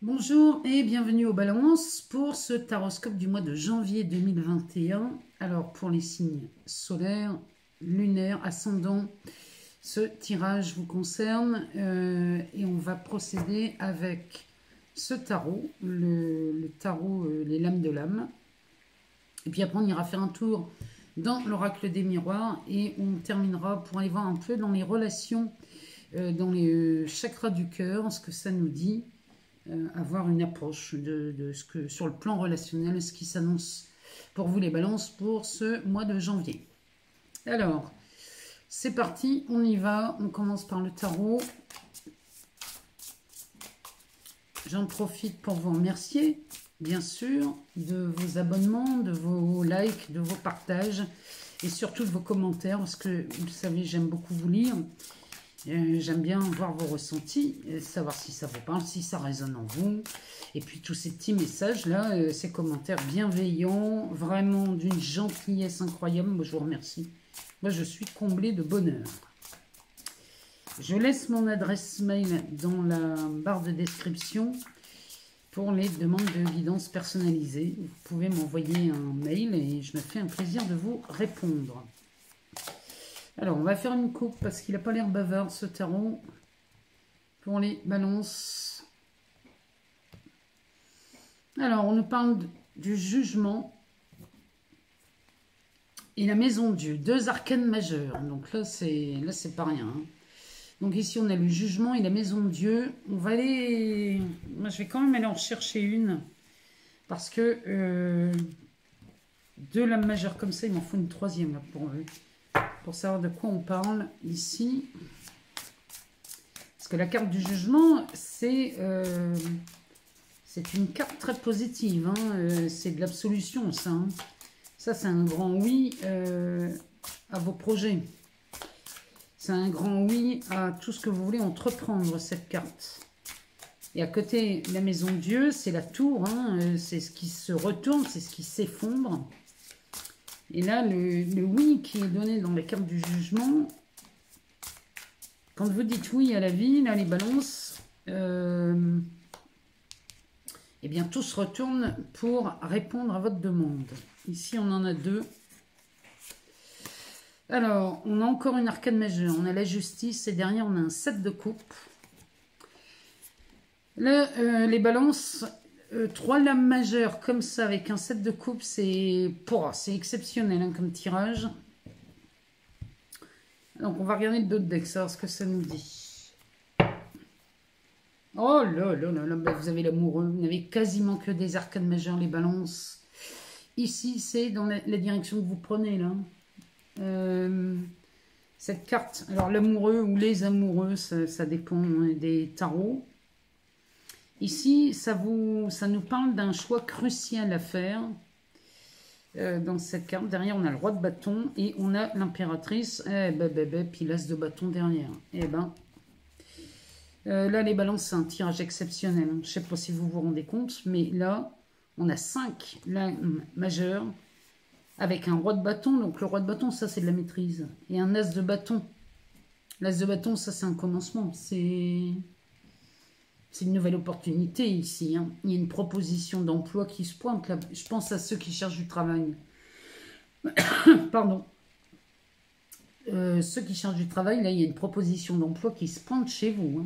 Bonjour et bienvenue au Balance pour ce taroscope du mois de janvier 2021. Alors pour les signes solaires, lunaires, ascendants, ce tirage vous concerne et on va procéder avec ce tarot, le tarot les lames de l'âme. Et puis après on ira faire un tour dans l'oracle des miroirs et on terminera pour aller voir un peu dans les relations, dans les chakras du cœur, ce que ça nous dit. Avoir une approche de ce que sur le plan relationnel, ce qui s'annonce pour vous les balances pour ce mois de janvier. Alors, c'est parti, on y va, on commence par le tarot. J'en profite pour vous remercier, bien sûr, de vos abonnements, de vos likes, de vos partages et surtout de vos commentaires, parce que vous le savez, j'aime beaucoup vous lire. J'aime bien voir vos ressentis, savoir si ça vous parle, si ça résonne en vous. Et puis tous ces petits messages-là, ces commentaires bienveillants, vraiment d'une gentillesse incroyable. Moi, je vous remercie. Moi, je suis comblée de bonheur. Je laisse mon adresse mail dans la barre de description pour les demandes de guidance personnalisée. Vous pouvez m'envoyer un mail et je me fais un plaisir de vous répondre. Alors, on va faire une coupe parce qu'il n'a pas l'air bavard, ce tarot, pour les balances. Alors, on nous parle du jugement et la maison de Dieu. Deux arcanes majeures. Donc là, c'est pas rien. Hein. Donc ici, on a le jugement et la maison de Dieu. On va aller... Moi, je vais quand même aller en chercher une. Parce que deux lames majeures comme ça, il m'en faut une troisième là, pour savoir de quoi on parle ici. Parce que la carte du jugement, c'est une carte très positive. Hein. C'est de l'absolution, ça. Hein. Ça, c'est un grand oui à vos projets. C'est un grand oui à tout ce que vous voulez entreprendre, cette carte. Et à côté, la maison de Dieu, c'est la tour. Hein. C'est ce qui se retourne, c'est ce qui s'effondre. Et là, le oui qui est donné dans la carte du jugement, quand vous dites oui à la vie, là, les balances, eh bien, tout se retourne pour répondre à votre demande. Ici, on en a deux. Alors, on a encore une arcane majeure. On a la justice et derrière, on a un 7 de coupe. Là, les balances... 3 lames majeures comme ça avec un 7 de coupe, c'est exceptionnel hein, comme tirage. Donc on va regarder le dos de deck, savoir ce que ça nous dit. Oh là là là là, bah, vous avez l'amoureux, vous n'avez quasiment que des arcanes majeures, les balances. Ici c'est dans la direction que vous prenez là. Cette carte, alors l'amoureux ou les amoureux, ça dépend des tarots. Ici, ça nous parle d'un choix crucial à faire dans cette carte. Derrière, on a le roi de bâton et on a l'impératrice. Puis l'as de bâton derrière. Là, les balances, c'est un tirage exceptionnel. Je ne sais pas si vous vous rendez compte, mais là, on a 5 lames majeures avec un roi de bâton. Donc, le roi de bâton, ça, c'est de la maîtrise. Et un as de bâton. L'as de bâton, ça, c'est un commencement. C'est une nouvelle opportunité ici. Hein. Il y a une proposition d'emploi qui se pointe. Là. Je pense à ceux qui cherchent du travail. Pardon. Ceux qui cherchent du travail, là, il y a une proposition d'emploi qui se pointe chez vous. Hein.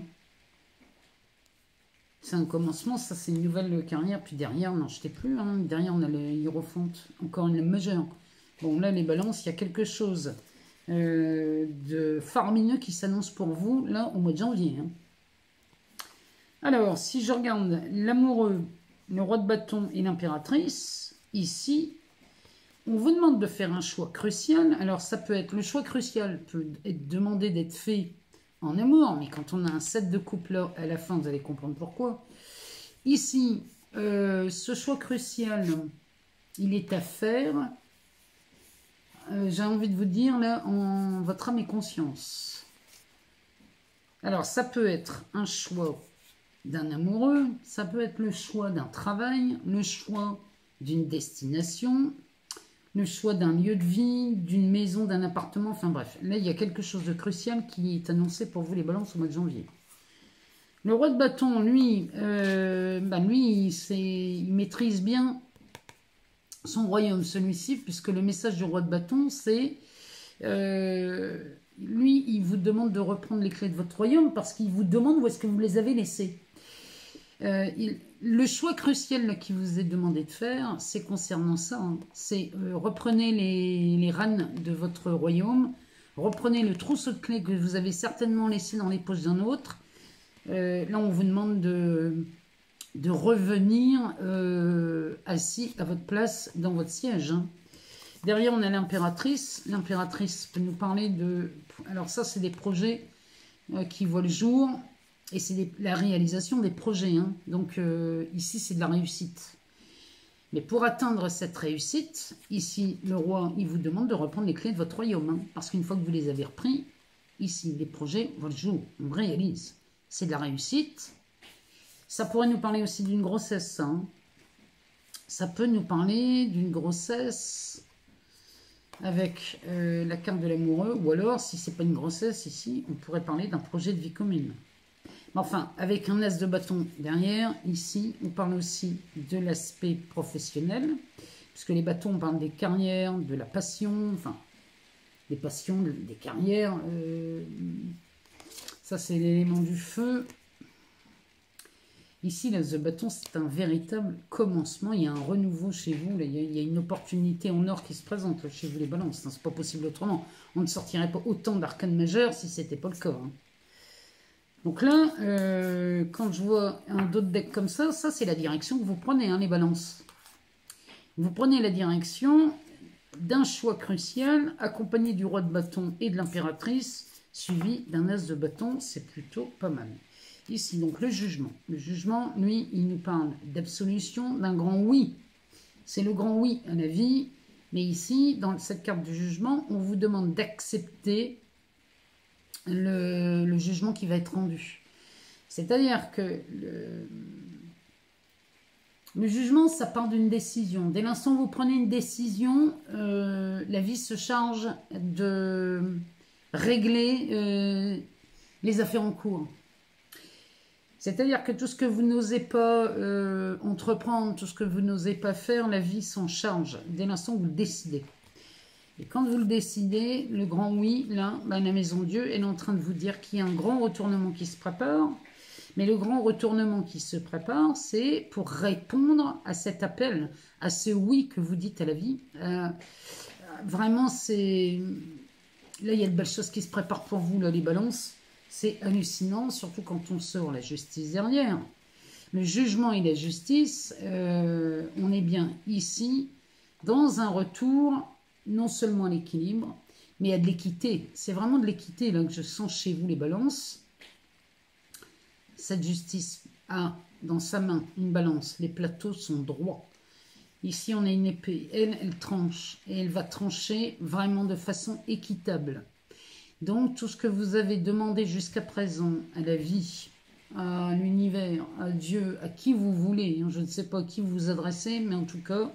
C'est un commencement, ça, c'est une nouvelle carrière. Puis derrière, non, je ne sais plus. Hein. Derrière, on a le hiérophante. Encore une majeure. Bon, là, les balances, il y a quelque chose de faramineux qui s'annonce pour vous, là, au mois de janvier. Hein. Alors, si je regarde l'amoureux, le roi de bâton et l'impératrice, ici, on vous demande de faire un choix crucial. Alors, ça peut être, le choix crucial peut être demandé d'être fait en amour, mais quand on a un 7 de coupe là, à la fin, vous allez comprendre pourquoi. Ici, ce choix crucial, il est à faire, j'ai envie de vous dire, là, en votre âme et conscience. Alors, ça peut être un choix d'un amoureux, ça peut être le choix d'un travail, le choix d'une destination, le choix d'un lieu de vie, d'une maison, d'un appartement, enfin bref. Là, il y a quelque chose de crucial qui est annoncé pour vous les balances au mois de janvier. Le roi de bâton, lui, il maîtrise bien son royaume, celui-ci, puisque le message du roi de bâton, c'est... lui, il vous demande de reprendre les clés de votre royaume parce qu'il vous demande où est-ce que vous les avez laissées. Le choix crucial là, qui vous est demandé de faire, c'est concernant ça. Hein. C'est reprenez les rânes de votre royaume, reprenez le trousseau de clés que vous avez certainement laissé dans les poches d'un autre. Là, on vous demande de revenir assis à votre place dans votre siège. Hein. Derrière, on a l'impératrice. L'impératrice peut nous parler de... Alors ça, c'est des projets qui voient le jour. Et c'est la réalisation des projets. Hein. Donc ici, c'est de la réussite. Mais pour atteindre cette réussite, ici, le roi, il vous demande de reprendre les clés de votre royaume. Hein. Parce qu'une fois que vous les avez repris, ici, les projets voient le jour. On réalise. C'est de la réussite. Ça pourrait nous parler aussi d'une grossesse. Hein. Ça peut nous parler d'une grossesse... avec la carte de l'amoureux, ou alors, si c'est pas une grossesse ici, on pourrait parler d'un projet de vie commune. Mais enfin, avec un as de bâton derrière, ici, on parle aussi de l'aspect professionnel, puisque les bâtons, on parle des carrières, de la passion, enfin, des passions, des carrières, ça c'est l'élément du feu. Ici, l'as de bâton, c'est un véritable commencement. Il y a un renouveau chez vous. Là. Il y a une opportunité en or qui se présente là, chez vous, les balances. Ce n'est pas possible autrement. On ne sortirait pas autant d'arcanes majeures si ce n'était pas le cas. Hein. Donc là, quand je vois un d'autres deck comme ça c'est la direction que vous prenez, hein, les balances. Vous prenez la direction d'un choix crucial, accompagné du roi de bâton et de l'impératrice, suivi d'un as de bâton. C'est plutôt pas mal. Ici, donc, le jugement. Le jugement, lui, il nous parle d'absolution, d'un grand oui. C'est le grand oui à la vie. Mais ici, dans cette carte du jugement, on vous demande d'accepter le jugement qui va être rendu. C'est-à-dire que le jugement, ça part d'une décision. Dès l'instant où vous prenez une décision, la vie se charge de régler les affaires en cours. C'est-à-dire que tout ce que vous n'osez pas entreprendre, tout ce que vous n'osez pas faire, la vie s'en charge dès l'instant où vous le décidez. Et quand vous le décidez, le grand oui, là, la maison de Dieu, elle est en train de vous dire qu'il y a un grand retournement qui se prépare. Mais le grand retournement qui se prépare, c'est pour répondre à cet appel, à ce oui que vous dites à la vie. Vraiment, c'est... Là, il y a de belles choses qui se préparent pour vous, là, les balances. C'est hallucinant, surtout quand on sort la justice derrière. Le jugement et la justice, on est bien ici dans un retour non seulement à l'équilibre, mais à de l'équité. C'est vraiment de l'équité là que je sens chez vous les balances. Cette justice a dans sa main une balance. Les plateaux sont droits. Ici, on a une épée. Elle tranche. Et elle va trancher vraiment de façon équitable. Donc, tout ce que vous avez demandé jusqu'à présent à la vie, à l'univers, à Dieu, à qui vous voulez, je ne sais pas à qui vous vous adressez, mais en tout cas,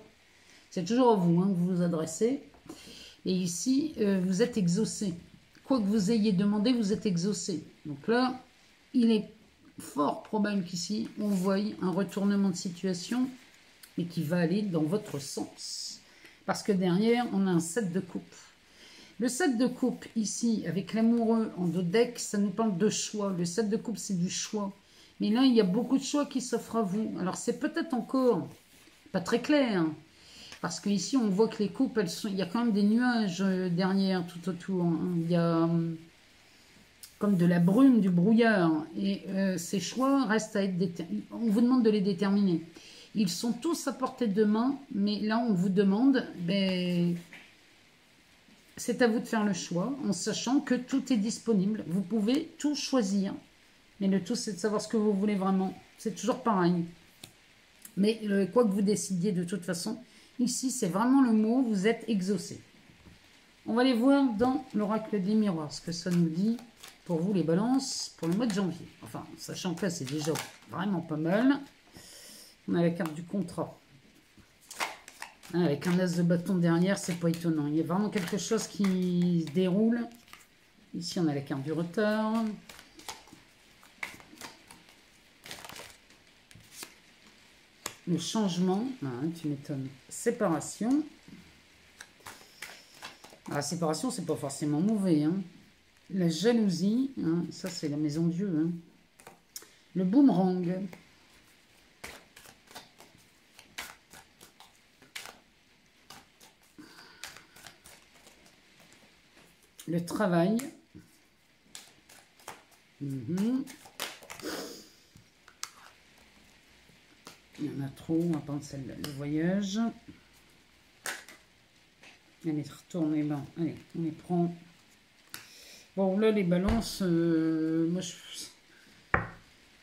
c'est toujours à vous que vous vous adressez. Et ici, vous êtes exaucé. Quoi que vous ayez demandé, vous êtes exaucé. Donc là, il est fort probable qu'ici, on voie un retournement de situation, mais qui va aller dans votre sens. Parce que derrière, on a un 7 de coupe. Le 7 de coupe, ici, avec l'amoureux en dos deck, ça nous parle de choix. Le 7 de coupe, c'est du choix. Mais là, il y a beaucoup de choix qui s'offrent à vous. Alors, c'est peut-être encore pas très clair. Parce qu'ici, on voit que les coupes, il y a quand même des nuages derrière, tout autour. Hein. Il y a comme de la brume, du brouillard. Et ces choix restent à être déterminés. On vous demande de les déterminer. Ils sont tous à portée de main, mais là, on vous demande... c'est à vous de faire le choix, en sachant que tout est disponible. Vous pouvez tout choisir. Mais le tout, c'est de savoir ce que vous voulez vraiment. C'est toujours pareil. Mais quoi que vous décidiez, de toute façon, ici, c'est vraiment le mot, vous êtes exaucé. On va aller voir dans l'oracle des miroirs, ce que ça nous dit pour vous, les balances, pour le mois de janvier. Enfin, sachant que là, c'est déjà vraiment pas mal. On a la carte du contrat. Avec un as de bâton derrière, c'est pas étonnant. Il y a vraiment quelque chose qui se déroule. Ici, on a la carte du retard. le changement, hein, tu m'étonnes. Séparation. La séparation, c'est pas forcément mauvais. Hein. La jalousie, hein, ça c'est la maison Dieu. Hein. Le boomerang. Le travail. Il y en a trop, on va prendre celle-là. Le voyage. Allez, retournez là. Allez, on les prend. Bon, là, les balances, moi,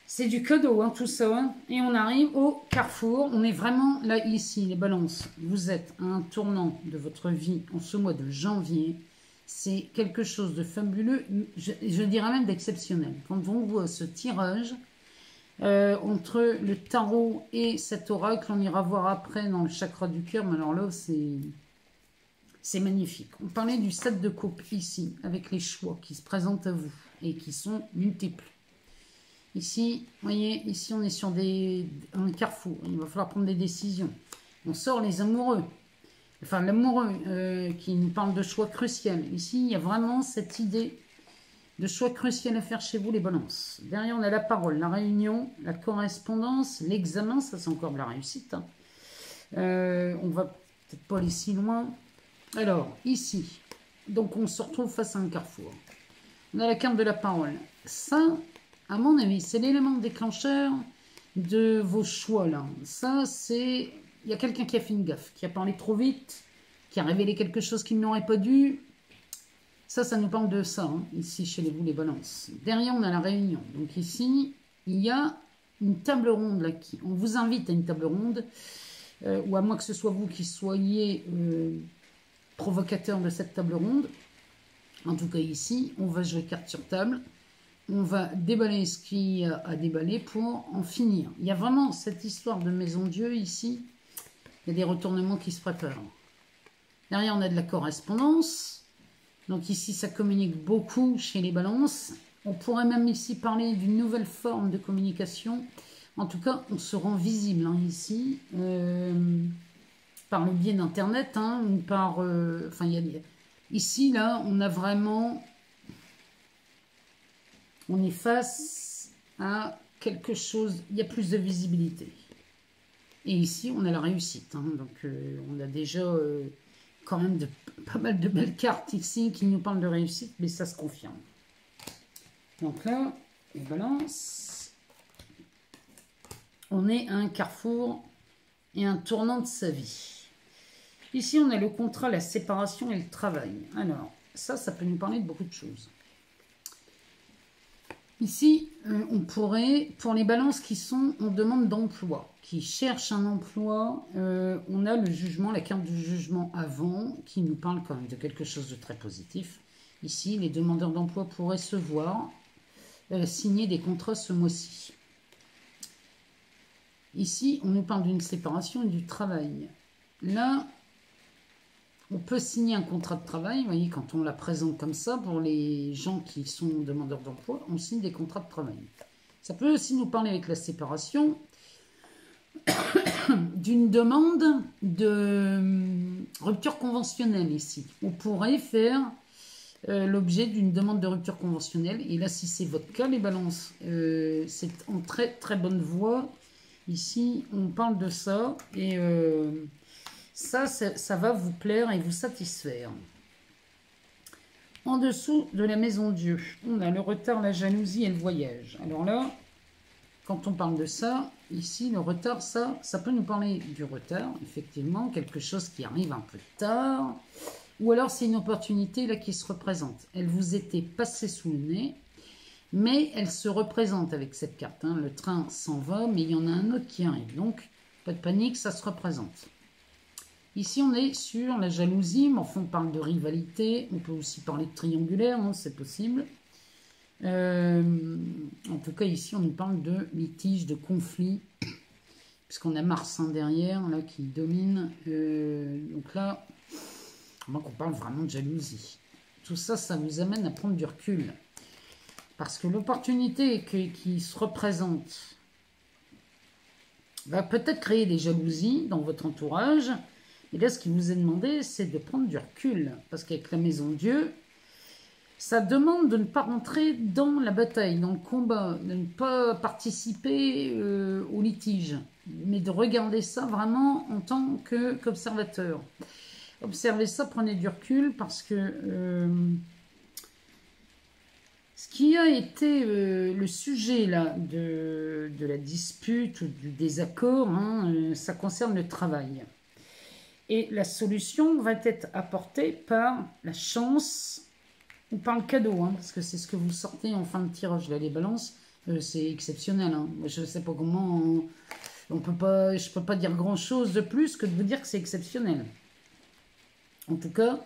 c'est du cadeau, hein, tout ça. Hein. Et on arrive au carrefour. On est vraiment là, ici, les balances. Vous êtes à un tournant de votre vie en ce mois de janvier. C'est quelque chose de fabuleux, je dirais même d'exceptionnel. Quand on voit ce tirage, entre le tarot et cet oracle, on ira voir après dans le chakra du cœur, mais alors là, c'est magnifique. On parlait du 7 de coupe ici, avec les choix qui se présentent à vous et qui sont multiples. Ici, vous voyez, ici on est sur un carrefour, il va falloir prendre des décisions. On sort les amoureux. Enfin, l'amoureux qui nous parle de choix crucial. Ici, il y a vraiment cette idée de choix crucial à faire chez vous, les balances. Derrière, on a la parole, la réunion, la correspondance, l'examen. Ça, c'est encore de la réussite. Hein. On va peut-être pas aller si loin. Alors, ici, donc on se retrouve face à un carrefour. On a la carte de la parole. Ça, à mon avis, c'est l'élément déclencheur de vos choix, là. Ça, c'est... Il y a quelqu'un qui a fait une gaffe, qui a parlé trop vite, qui a révélé quelque chose qu'il n'aurait pas dû. Ça nous parle de ça, hein, ici, chez vous, les balances. Derrière, on a la réunion. Donc ici, il y a une table ronde, là. On vous invite à une table ronde, ou à moins que ce soit vous qui soyez provocateur de cette table ronde. En tout cas, ici, on va jouer carte sur table. On va déballer ce qu'il y a à déballer pour en finir. Il y a vraiment cette histoire de maison Dieu ici. Il y a des retournements qui se préparent. Derrière, on a de la correspondance. Donc ici, ça communique beaucoup chez les balances. On pourrait même ici parler d'une nouvelle forme de communication. En tout cas, on se rend visible hein, ici, par le biais d'Internet. Hein, ou par, enfin, ici, là, on a vraiment... On est face à quelque chose, il y a plus de visibilité. Et ici, on a la réussite. Hein, donc, on a déjà quand même pas mal de belles cartes ici qui nous parlent de réussite, mais ça se confirme. Donc là, les balances. On est à un carrefour et un tournant de sa vie. Ici, on a le contrat, la séparation et le travail. Alors, ça peut nous parler de beaucoup de choses. Ici, on pourrait, pour les balances qui sont en demande d'emploi, qui cherchent un emploi, on a le jugement, la carte du jugement avant, qui nous parle quand même de quelque chose de très positif. Ici, les demandeurs d'emploi pourraient se voir signer des contrats ce mois-ci. Ici, on nous parle d'une séparation et du travail. Là, on peut signer un contrat de travail, vous voyez, quand on la présente comme ça, pour les gens qui sont demandeurs d'emploi, on signe des contrats de travail. Ça peut aussi nous parler avec la séparation d'une demande de rupture conventionnelle ici. On pourrait faire l'objet d'une demande de rupture conventionnelle. Et là, si c'est votre cas, les balances, c'est en très très bonne voie. Ici, on parle de ça et... ça va vous plaire et vous satisfaire. En dessous de la maison Dieu, on a le retard, la jalousie et le voyage. Alors là, quand on parle de ça, ici, le retard, ça peut nous parler du retard, effectivement, quelque chose qui arrive un peu tard. Ou alors, c'est une opportunité là qui se représente. Elle vous était passée sous le nez, mais elle se représente avec cette carte. Hein. Le train s'en va, mais il y en a un autre qui arrive. Donc, pas de panique, ça se représente. Ici, on est sur la jalousie, mais enfin, on parle de rivalité. On peut aussi parler de triangulaire, hein, c'est possible. En tout cas, ici, on nous parle de litige, de conflit, puisqu'on a Mars hein, derrière, là, qui domine. Donc là, on parle vraiment de jalousie. Tout ça, ça vous amène à prendre du recul. Parce que l'opportunité qui se représente va peut-être créer des jalousies dans votre entourage. Et là, ce qui vous est demandé, c'est de prendre du recul. Parce qu'avec la maison Dieu, ça demande de ne pas rentrer dans la bataille, dans le combat, de ne pas participer au litige, mais de regarder ça vraiment en tant qu'observateur. Observez ça, prenez du recul, parce que ce qui a été le sujet là, de la dispute ou du désaccord, hein, ça concerne le travail. Et la solution va être apportée par la chance ou par le cadeau, hein, parce que c'est ce que vous sortez en fin de tirage. Là, les balances, c'est exceptionnel. Hein. Je ne sais pas comment... je ne peux pas dire grand-chose de plus que de vous dire que c'est exceptionnel. En tout cas,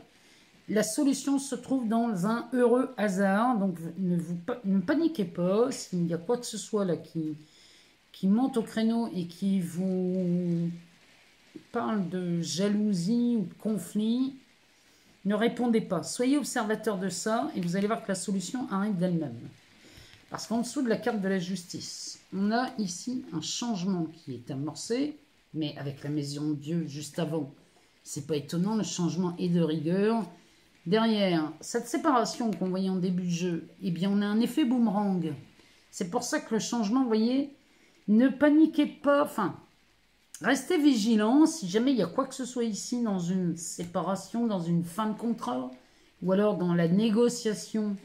la solution se trouve dans un heureux hasard. Donc, ne paniquez pas. S'il y a quoi que ce soit là qui monte au créneau et qui vous parle de jalousie ou de conflit, ne répondez pas. Soyez observateur de ça et vous allez voir que la solution arrive d'elle-même. Parce qu'en dessous de la carte de la justice, on a ici un changement qui est amorcé, mais avec la maison de Dieu juste avant. C'est pas étonnant, le changement est de rigueur. Derrière, cette séparation qu'on voyait en début de jeu, eh bien on a un effet boomerang. C'est pour ça que le changement, vous voyez, ne paniquez pas, enfin, restez vigilants si jamais il y a quoi que ce soit ici dans une séparation, dans une fin de contrat, ou alors dans la négociation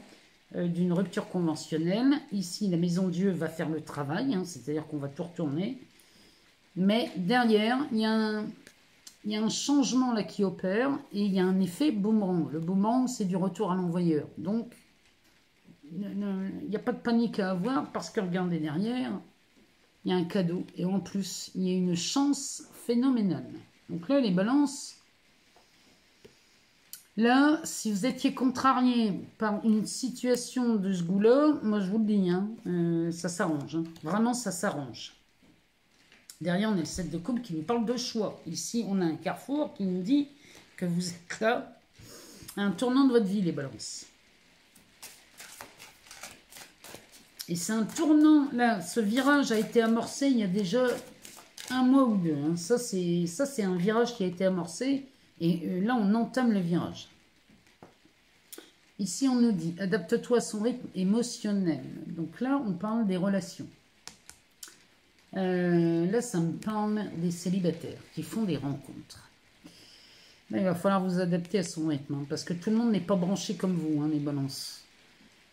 d'une rupture conventionnelle. Ici, la maison Dieu va faire le travail, hein, c'est-à-dire qu'on va tout retourner. Mais derrière, il y a un changement là qui opère et il y a un effet boomerang. Le boomerang, c'est du retour à l'envoyeur. Donc, il n'y a pas de panique à avoir parce que regardez derrière, il y a un cadeau. Et en plus, il y a une chance phénoménale. Donc là, les balances, là, si vous étiez contrarié par une situation de ce goût-là, moi je vous le dis, hein, ça s'arrange. Hein. Vraiment, ça s'arrange. Derrière, on a le 7 de coupe qui nous parle de choix. Ici, on a un carrefour qui nous dit que vous êtes là à un tournant de votre vie, les balances. Et c'est un tournant, là, ce virage a été amorcé il y a déjà un mois ou deux. Hein. Ça, c'est un virage qui a été amorcé. Et là, on entame le virage. Ici, on nous dit, adapte-toi à son rythme émotionnel. Donc là, on parle des relations. Là, ça me parle des célibataires qui font des rencontres. Là, il va falloir vous adapter à son rythme, hein, parce que tout le monde n'est pas branché comme vous, hein, les balances.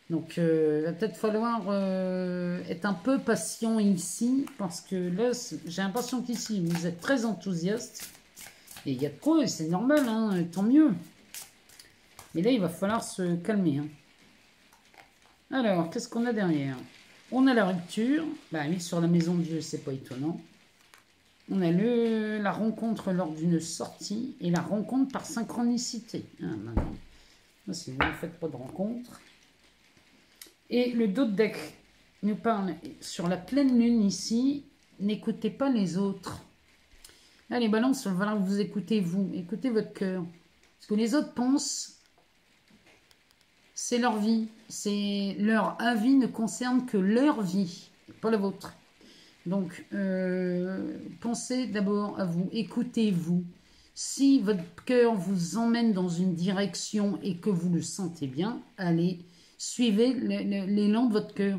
Donc, il va peut-être falloir être un peu patient ici, parce que là, j'ai l'impression qu'ici, vous êtes très enthousiaste. Et il y a de quoi, et c'est normal, hein, tant mieux. Mais là, il va falloir se calmer. Hein. Alors, qu'est-ce qu'on a derrière ? On a la rupture. Bah oui, sur la maison de Dieu, c'est pas étonnant. On a la rencontre lors d'une sortie et la rencontre par synchronicité. Ah, maintenant. Là, si vous ne faites pas de rencontre. Et le dos de deck nous parle sur la pleine lune ici. N'écoutez pas les autres. Là, les balances, il va falloir que vous écoutez vous. Écoutez votre cœur. Ce que les autres pensent, c'est leur vie. Leur avis ne concerne que leur vie, pas la vôtre. Donc, pensez d'abord à vous. Écoutez-vous. Si votre cœur vous emmène dans une direction et que vous le sentez bien, allez, suivez l'élan de votre cœur.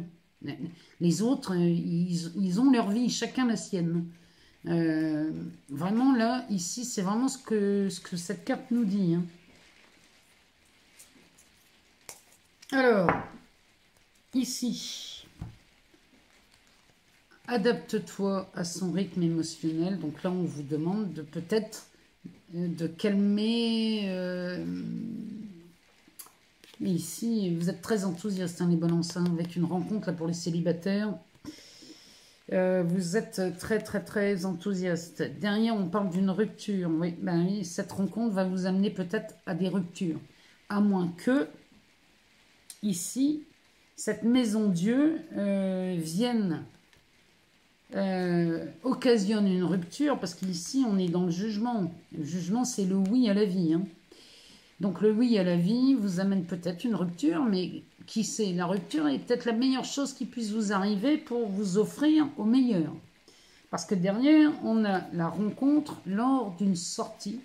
Les autres, ils ont leur vie, chacun la sienne. Vraiment là, ici, c'est vraiment ce que cette carte nous dit. Hein. Alors, ici, adapte-toi à son rythme émotionnel. Donc là, on vous demande de peut-être de calmer. Ici, vous êtes très enthousiaste, hein, les balances, hein, avec une rencontre là, pour les célibataires. Vous êtes très très très enthousiaste. Derrière, on parle d'une rupture. Oui, ben oui, cette rencontre va vous amener peut-être à des ruptures. À moins que, ici, cette maison Dieu occasionne une rupture, parce qu'ici, on est dans le jugement. Le jugement, c'est le oui à la vie. Hein. Donc, le oui à la vie vous amène peut-être une rupture, mais qui sait, la rupture est peut-être la meilleure chose qui puisse vous arriver pour vous offrir au meilleur. Parce que derrière, on a la rencontre lors d'une sortie.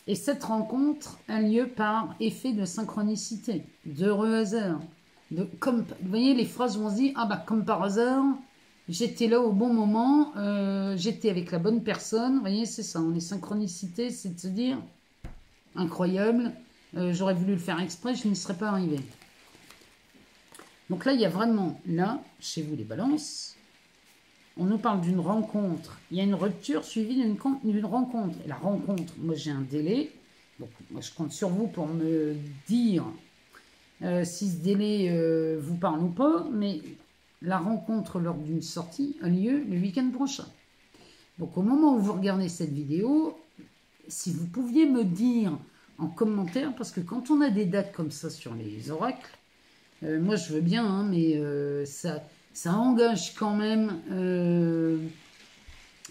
Et cette rencontre a lieu par effet de synchronicité, d'heureux hasard. Comme, vous voyez, les phrases où on se dit, ah bah comme par hasard, j'étais là au bon moment, j'étais avec la bonne personne. Vous voyez, c'est ça, les synchronicités, c'est de se dire, incroyable, j'aurais voulu le faire exprès, je n'y serais pas arrivé. Donc là, il y a vraiment, là, chez vous les balances, on nous parle d'une rencontre. Il y a une rupture suivie d'une rencontre. Et la rencontre, moi j'ai un délai. Donc moi je compte sur vous pour me dire si ce délai vous parle ou pas. Mais la rencontre lors d'une sortie a lieu le week-end prochain. Donc au moment où vous regardez cette vidéo, si vous pouviez me dire en commentaire, parce que quand on a des dates comme ça sur les oracles, moi je veux bien, hein, mais ça engage quand même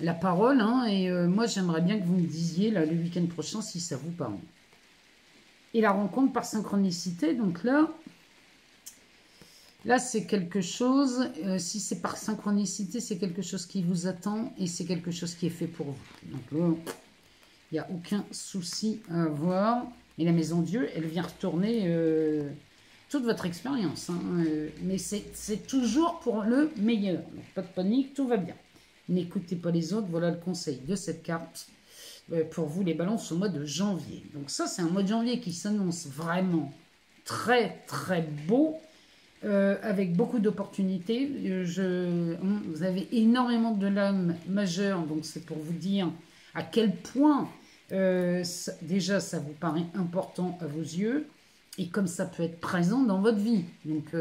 la parole. Hein, et moi j'aimerais bien que vous me disiez là, le week-end prochain si ça vous parle. Et la rencontre par synchronicité, donc là c'est quelque chose, si c'est par synchronicité, c'est quelque chose qui vous attend et c'est quelque chose qui est fait pour vous. Donc là, il n'y a aucun souci à avoir. Et la maison Dieu, elle vient retourner toute votre expérience. Hein, mais c'est toujours pour le meilleur. Donc, pas de panique, tout va bien. N'écoutez pas les autres. Voilà le conseil de cette carte pour vous, les balances, au mois de janvier. Donc ça, c'est un mois de janvier qui s'annonce vraiment très, très beau. Avec beaucoup d'opportunités. Vous avez énormément de l'âme majeure. Donc c'est pour vous dire à quel point déjà ça vous paraît important à vos yeux et comme ça peut être présent dans votre vie. Donc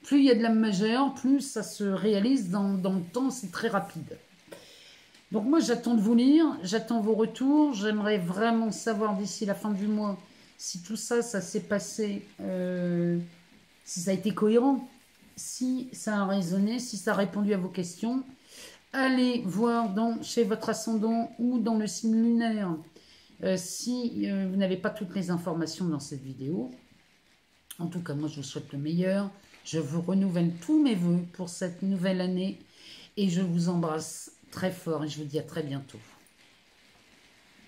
plus il y a de l'âme majeure, plus ça se réalise dans le temps, c'est très rapide. Donc moi j'attends de vous lire, j'attends vos retours, j'aimerais vraiment savoir d'ici la fin du mois si tout ça s'est passé, si ça a été cohérent, si ça a résonné, si ça a répondu à vos questions. Allez voir chez votre ascendant ou dans le signe lunaire si vous n'avez pas toutes les informations dans cette vidéo. En tout cas, moi, je vous souhaite le meilleur. Je vous renouvelle tous mes vœux pour cette nouvelle année et je vous embrasse très fort et je vous dis à très bientôt.